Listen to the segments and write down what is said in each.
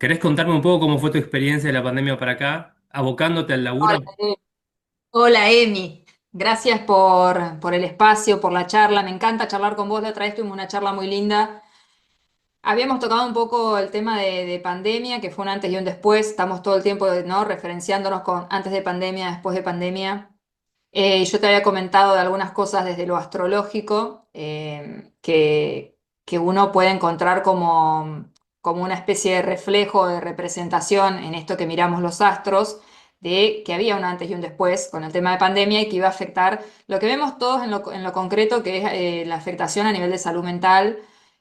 ¿Querés contarme un poco cómo fue tu experiencia de la pandemia para acá, abocándote al Hola, laburo? Hola, Emi. Gracias por el espacio, por la charla. Me encanta charlar con vos. La otra vez tuvimos una charla muy linda. Habíamos tocado un poco el tema de pandemia, que fue un antes y un después. Estamos todo el tiempo, ¿no? Referenciándonos con antes de pandemia, después de pandemia. Yo te había comentado de algunas cosas desde lo astrológico, que uno puede encontrar como una especie de reflejo, de representación en esto que miramos los astros, de que había un antes y un después con el tema de pandemia y que iba a afectar lo que vemos todos en lo concreto, que es la afectación a nivel de salud mental,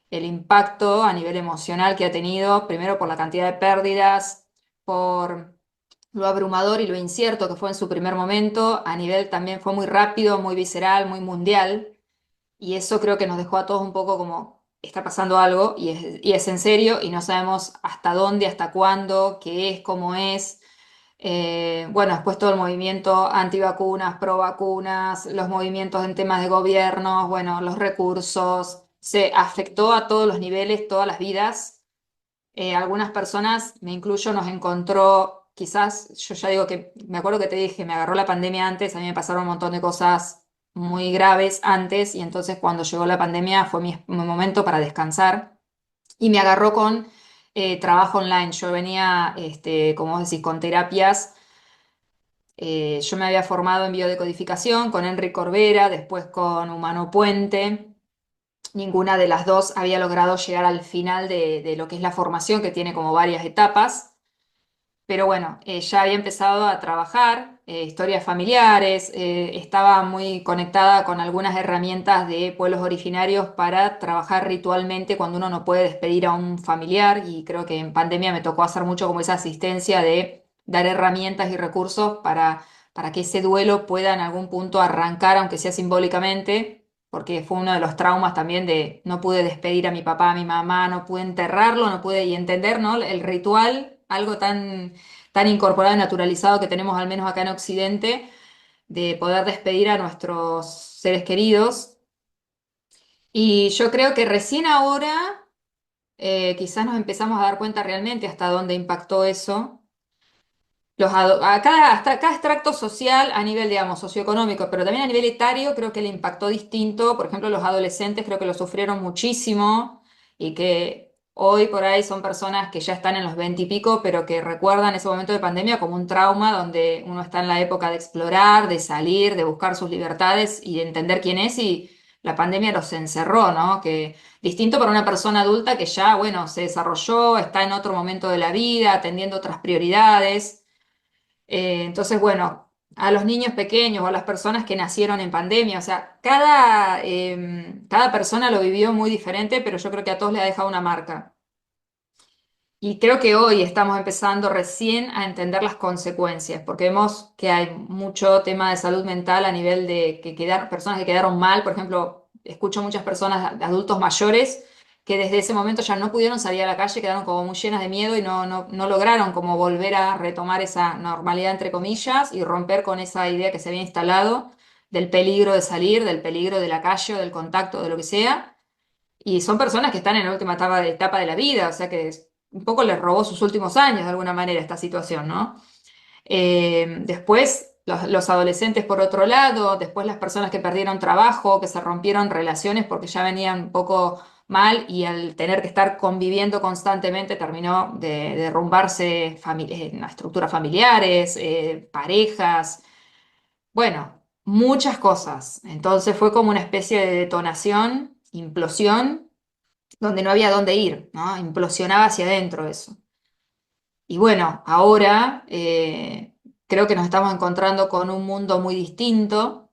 el impacto a nivel emocional que ha tenido, primero por la cantidad de pérdidas, por lo abrumador y lo incierto que fue en su primer momento, a nivel también fue muy rápido, muy visceral, muy mundial, y eso creo que nos dejó a todos un poco como, está pasando algo y es en serio y no sabemos hasta dónde, hasta cuándo, qué es, cómo es. Bueno, después todo el movimiento antivacunas, pro vacunas, los movimientos en temas de gobierno, bueno, los recursos, se afectó a todos los niveles, todas las vidas. Algunas personas, me incluyo, nos encontró, quizás, yo ya digo que, me acuerdo que te dije, me agarró la pandemia antes, a mí me pasaron un montón de cosas muy graves antes y entonces cuando llegó la pandemia fue mi momento para descansar y me agarró con trabajo online. Yo venía, como vos decís, con terapias. Yo me había formado en biodecodificación con Enrique Corbera, después con Humano Puente. Ninguna de las dos había logrado llegar al final de lo que es la formación, que tiene como varias etapas. Pero bueno, ya había empezado a trabajar historias familiares, estaba muy conectada con algunas herramientas de pueblos originarios para trabajar ritualmente cuando uno no puede despedir a un familiar y creo que en pandemia me tocó hacer mucho como esa asistencia de dar herramientas y recursos para que ese duelo pueda en algún punto arrancar, aunque sea simbólicamente, porque fue uno de los traumas también de no pude despedir a mi papá, a mi mamá, no pude enterrarlo, no pude y entender, ¿no? El ritual, algo tan incorporado y naturalizado que tenemos al menos acá en Occidente, de poder despedir a nuestros seres queridos. Y yo creo que recién ahora quizás nos empezamos a dar cuenta realmente hasta dónde impactó eso. Hasta cada extracto social a nivel, digamos, socioeconómico, pero también a nivel etario creo que le impactó distinto. Por ejemplo, los adolescentes creo que lo sufrieron muchísimo y que hoy por ahí son personas que ya están en los 20 y pico, pero que recuerdan ese momento de pandemia como un trauma donde uno está en la época de explorar, de salir, de buscar sus libertades y de entender quién es y la pandemia los encerró, ¿no? Que distinto para una persona adulta que ya, bueno, se desarrolló, está en otro momento de la vida, atendiendo otras prioridades. Entonces, bueno, a los niños pequeños o a las personas que nacieron en pandemia, o sea, cada persona lo vivió muy diferente, pero yo creo que a todos le ha dejado una marca. Y creo que hoy estamos empezando recién a entender las consecuencias, porque vemos que hay mucho tema de salud mental a nivel de personas que quedaron mal. Por ejemplo, escucho muchas personas, adultos mayores, que desde ese momento ya no pudieron salir a la calle, quedaron como muy llenas de miedo y no lograron como volver a retomar esa normalidad, entre comillas, y romper con esa idea que se había instalado del peligro de salir, del peligro de la calle o del contacto, de lo que sea. Y son personas que están en la última etapa de la vida, o sea que un poco les robó sus últimos años de alguna manera esta situación, ¿no? Después, los adolescentes por otro lado, después las personas que perdieron trabajo, que se rompieron relaciones porque ya venían un poco mal y al tener que estar conviviendo constantemente terminó de derrumbarse estructuras familiares, parejas, bueno, muchas cosas. Entonces fue como una especie de detonación, implosión donde no había dónde ir, ¿no? Implosionaba hacia adentro eso. Y bueno, ahora creo que nos estamos encontrando con un mundo muy distinto.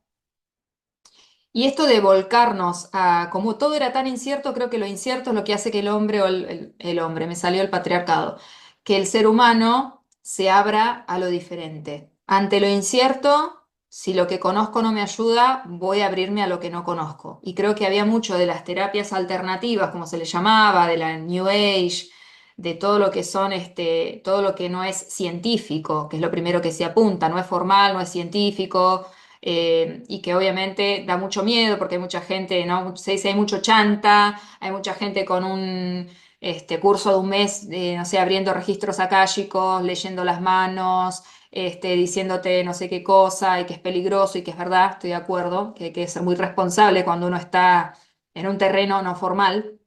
Y esto de volcarnos a, como todo era tan incierto, creo que lo incierto es lo que hace que el hombre, o el hombre, me salió el patriarcado, que el ser humano se abra a lo diferente. Ante lo incierto, si lo que conozco no me ayuda, voy a abrirme a lo que no conozco. Y creo que había mucho de las terapias alternativas, como se le llamaba, de la New Age, de todo lo que son, todo lo que no es científico, que es lo primero que se apunta, no es formal, no es científico, y que obviamente da mucho miedo porque hay mucha gente, ¿no? Se dice hay mucho chanta, hay mucha gente con curso de un mes, no sé, abriendo registros akáshicos, leyendo las manos, diciéndote no sé qué cosa y que es peligroso y que es verdad, estoy de acuerdo, que hay que ser muy responsable cuando uno está en un terreno no formal,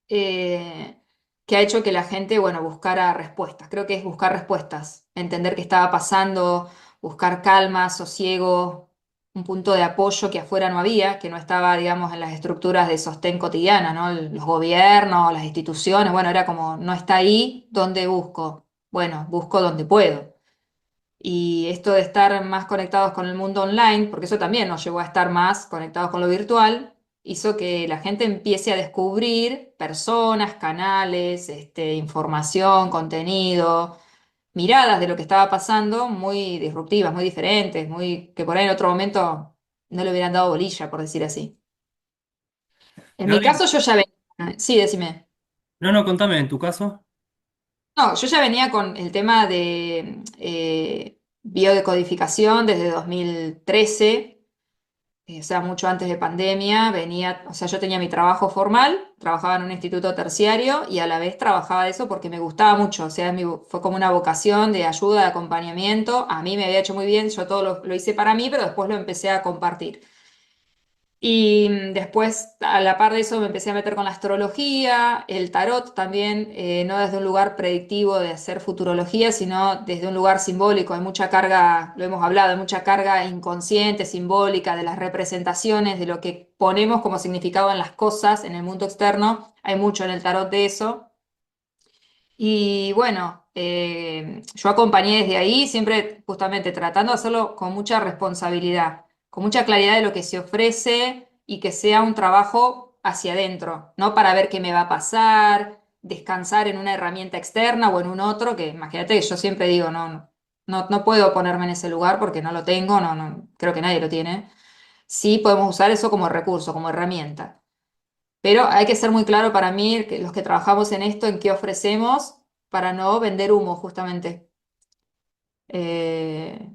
eh, que ha hecho que la gente, bueno, buscara respuestas. Creo que es buscar respuestas, entender qué estaba pasando, buscar calma, sosiego, un punto de apoyo que afuera no había, que no estaba, digamos, en las estructuras de sostén cotidiana, ¿no? Los gobiernos, las instituciones, bueno, era como, no está ahí, ¿dónde busco? Bueno, busco donde puedo. Y esto de estar más conectados con el mundo online, porque eso también nos llevó a estar más conectados con lo virtual, hizo que la gente empiece a descubrir personas, canales, información, contenido, miradas de lo que estaba pasando muy disruptivas, muy diferentes, muy que por ahí en otro momento no le hubieran dado bolilla, por decir así. En mi Gaby, caso yo ya venía, sí, decime. no, no, contame, en tu caso. No, yo ya venía con el tema de biodecodificación desde 2013, o sea, mucho antes de pandemia, venía, o sea, yo tenía mi trabajo formal, trabajaba en un instituto terciario y a la vez trabajaba de eso porque me gustaba mucho, o sea, fue como una vocación de ayuda, de acompañamiento, a mí me había hecho muy bien, yo todo lo hice para mí, pero después lo empecé a compartir. Y después, a la par de eso, me empecé a meter con la astrología, el tarot también, no desde un lugar predictivo de hacer futurología, sino desde un lugar simbólico. Hay mucha carga, lo hemos hablado, hay mucha carga inconsciente, simbólica, de las representaciones, de lo que ponemos como significado en las cosas, en el mundo externo. Hay mucho en el tarot de eso. Y bueno, yo acompañé desde ahí, siempre justamente tratando de hacerlo con mucha responsabilidad, con mucha claridad de lo que se ofrece y que sea un trabajo hacia adentro, no para ver qué me va a pasar, descansar en una herramienta externa o en un otro, que imagínate que yo siempre digo, no puedo ponerme en ese lugar porque no lo tengo, no, creo que nadie lo tiene. Sí podemos usar eso como recurso, como herramienta. Pero hay que ser muy claro para mí, que los que trabajamos en esto, en qué ofrecemos para no vender humo, justamente. Eh,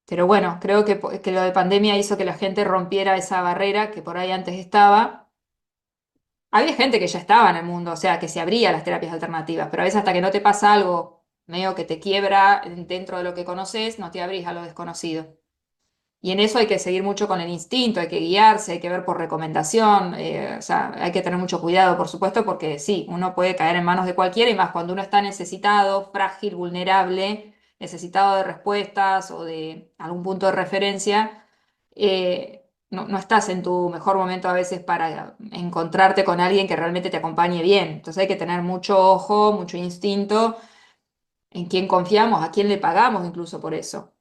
pero bueno, creo que lo de pandemia hizo que la gente rompiera esa barrera que por ahí antes estaba. Había gente que ya estaba en el mundo, o sea, que se abría a las terapias alternativas, pero a veces hasta que no te pasa algo medio que te quiebra dentro de lo que conoces, no te abrís a lo desconocido. Y en eso hay que seguir mucho con el instinto, hay que guiarse, hay que ver por recomendación, o sea, hay que tener mucho cuidado, por supuesto, porque sí, uno puede caer en manos de cualquiera y más cuando uno está necesitado, frágil, vulnerable, necesitado de respuestas o de algún punto de referencia, no estás en tu mejor momento a veces para encontrarte con alguien que realmente te acompañe bien. Entonces hay que tener mucho ojo, mucho instinto en quién confiamos, a quién le pagamos incluso por eso.